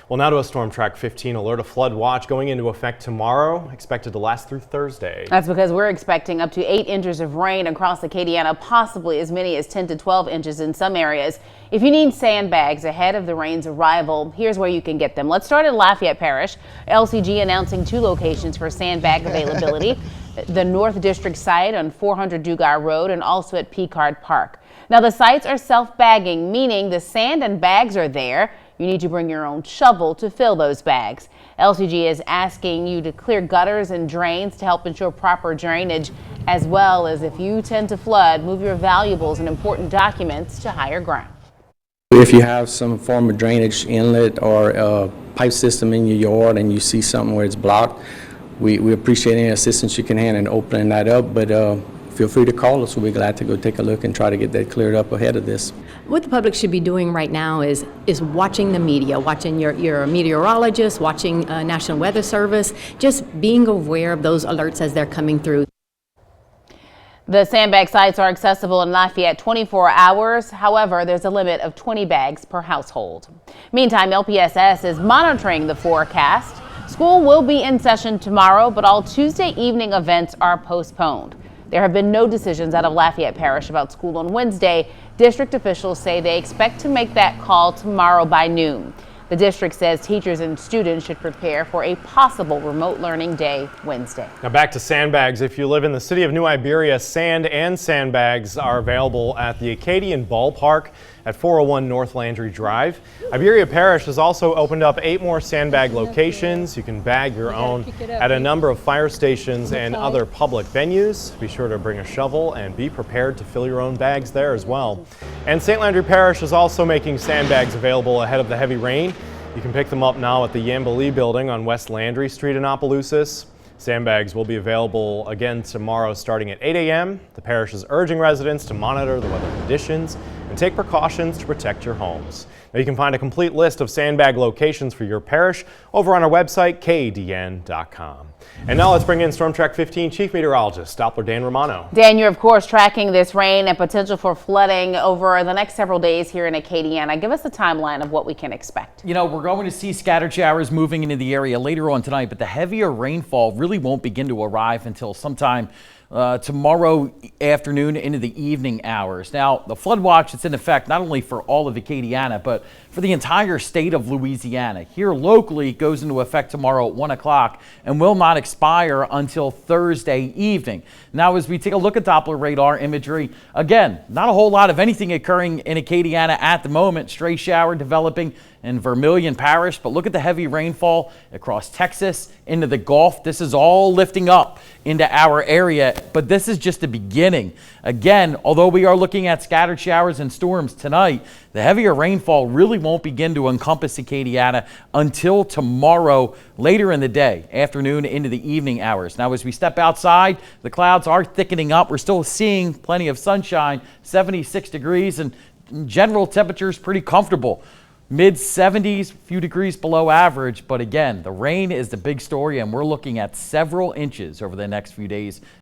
Well, now to a Storm Track 15 alert. A flood watch going into effect tomorrow, expected to last through Thursday. That's because we're expecting up to 8 inches of rain across Acadiana, possibly as many as 10 to 12 inches in some areas. If you need sandbags ahead of the rain's arrival, here's where you can get them. Let's start in Lafayette Parish. LCG announcing 2 locations for sandbag availability. The North District site on 400 Dugar Road and also at Picard Park. Now the sites are self-bagging, meaning the sand and bags are there. You need to bring your own shovel to fill those bags. LCG is asking you to clear gutters and drains to help ensure proper drainage, as well as if you tend to flood, move your valuables and important documents to higher ground. If you have some form of drainage inlet or a pipe system in your yard and you see something where it's blocked, we appreciate any assistance you can hand in opening that up, but feel free to call us. We'll be glad to go take a look and try to get that cleared up ahead of this. What the public should be doing right now is watching the media, watching your meteorologist, watching National Weather Service, just being aware of those alerts as they're coming through. The sandbag sites are accessible in Lafayette 24 hours. However, there's a limit of 20 bags per household. Meantime, LPSS is monitoring the forecast. School will be in session tomorrow, but all Tuesday evening events are postponed. There have been no decisions out of Lafayette Parish about school on Wednesday. District officials say they expect to make that call tomorrow by noon. The district says teachers and students should prepare for a possible remote learning day Wednesday. Now back to sandbags. If you live in the city of New Iberia, sand and sandbags are available at the Acadian ballpark at 401 North Landry Drive. Iberia Parish has also opened up 8 more sandbag locations. You can bag your own at a number of fire stations and other public venues. Be sure to bring a shovel and be prepared to fill your own bags there as well. And St. Landry Parish is also making sandbags available ahead of the heavy rain. You can pick them up now at the Yambilee building on West Landry Street in Opelousas. Sandbags will be available again tomorrow starting at 8 a.m. The parish is urging residents to monitor the weather conditions and take precautions to protect your homes. Now you can find a complete list of sandbag locations for your parish over on our website, Acadiana.com. And now let's bring in Storm Track 15 Chief Meteorologist Doppler Dan Romano. Dan, you're of course tracking this rain and potential for flooding over the next several days here in Acadiana. Give us a timeline of what we can expect. You know, we're going to see scattered showers moving into the area later on tonight, but the heavier rainfall really won't begin to arrive until sometime tomorrow afternoon into the evening hours. Now, the flood watch is in effect not only for all of Acadiana, but for the entire state of Louisiana. Here locally, it goes into effect tomorrow at 1 o'clock and will not expire until Thursday evening. Now, as we take a look at Doppler radar imagery, again, not a whole lot of anything occurring in Acadiana at the moment. Stray shower developing in Vermilion Parish, but look at the heavy rainfall across Texas into the Gulf. This is all lifting up into our area, but this is just the beginning. Again, although we are looking at scattered showers and storms tonight, the heavier rainfall really won't begin to encompass Acadiana until tomorrow later in the day, afternoon into the evening hours. Now, as we step outside, the clouds are thickening up. We're still seeing plenty of sunshine, 76 degrees, and general temperatures pretty comfortable. Mid-70s, a few degrees below average, but again, the rain is the big story, and we're looking at several inches over the next few days.